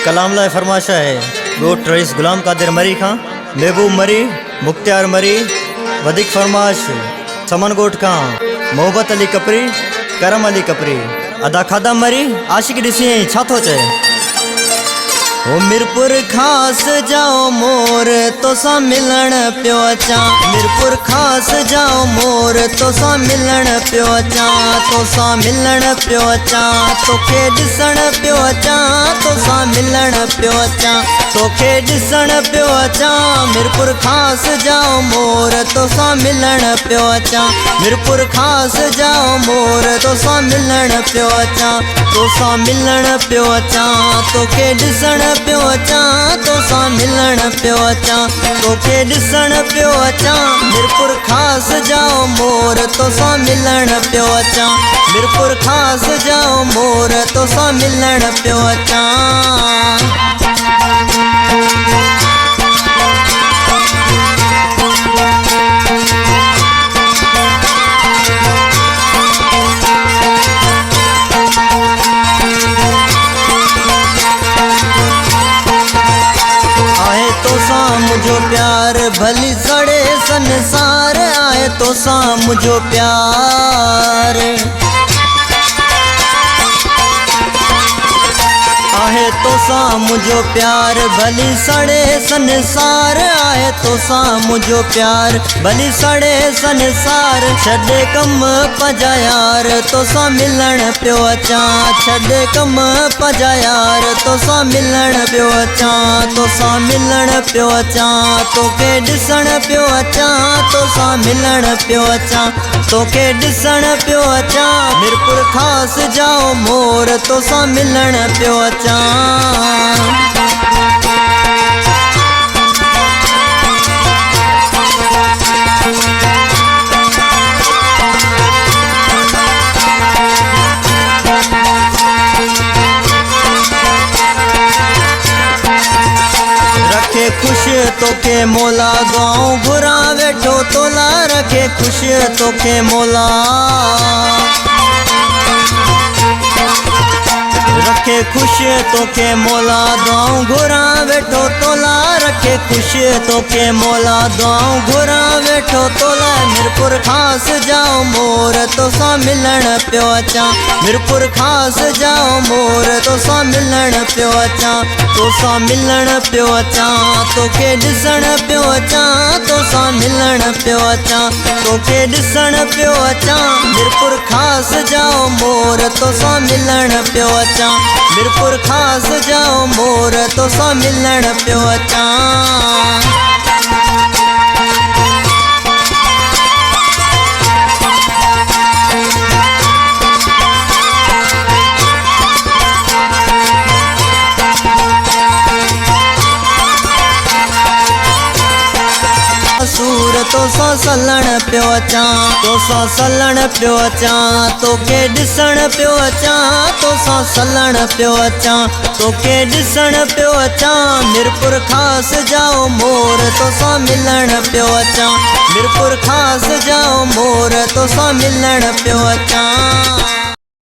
कलाम लाए फरमाशा है ॻोठ रईस गुलाम कादिर मरी खां महबूब मरी मुख्तियार मरी वधिक फरमाश समन ॻोठ खां मोहब्बत अली कपरी करम अली कपरी अदा खादा मरी आशिक ॾिसी छा थो चए। ओ मीरपुर खास जाओ मोर तोसा मिलन पियो अचां मीरपुर खास जाओ मोर तोसा मिलन पियो अचां तोसा मिलन पियो अचां तोखे ॾिसण पियो अचां तोसा मिलन पियो अचां तोखे ॾिसण पियो अचां मीरपुर खास जाओ मोर तोसा मिलन पियो अचां मीरपुर खास जाओ मोर तोसा मिलन पियो अचां तोसा मिलन पियो अचां तोखे ॾिसण पियो अचां तोसा मिलन पियो अचां तोखे ॾिसण पियो अचां मीरपुर खास जाओ मोर तोसा मिलन पियो अचां मीरपुर खास जाओ मोर तोसा मिलन पियो अचां। मुझो प्यार भली सड़े संसार आए तो सा मुझो प्यार आहे तो सा मुझो प्यार भली सड़े संसार आए तो सा मुझो प्यार भली सड़े संसार छॾे कम पजा यार तो सा मिलन पियो अचां छॾे कम पजा यार तो सा मिलन पियो अचां तो सा मिलन पियो अचां तोखे ॾिसण पियो अचां तो सा मिलन पियो अचां तोखे ॾिसण पियो अचां मीरपुर खास जाओ मोर तो सा मिलन पियो अचां। रखे खुश तोखे मौला गाँव घुरा वेठो तोला रखे खुश तोखे मौला रखे खुश तोखे मौला गाँव घुरा वेठो तोला रखे खुश तोखे मौला गाँव घुरा वेठो तोला मीरपुर खास जाओ मोर तोसा मिलन पियो अचां मीरपुर खास जाओ मोर तोसा मिलन पियो अचां तोसा मिलन पियो अचां तोखे ॾिसण पियो अचां तोसा मिलन पियो अचां तोखे ॾिसण पियो अचां मीरपुर खास जाओ मोर तोसा मिलन पियो अचां मीरपुर खास जाओ मोर तोसा मिलन पियो अचां। सूर तोसा सलण पियो अचां तोसा सलण पियो अचां तोखे ॾिसण पियो अचां तोसा सलण पियो अचां तोखे ॾिसण पियो अचां मीरपुर खास जाओ मोर तोसा मिलन पियो अचां मीरपुर खास जाओ मोर तोसा मिलन पियो अचां।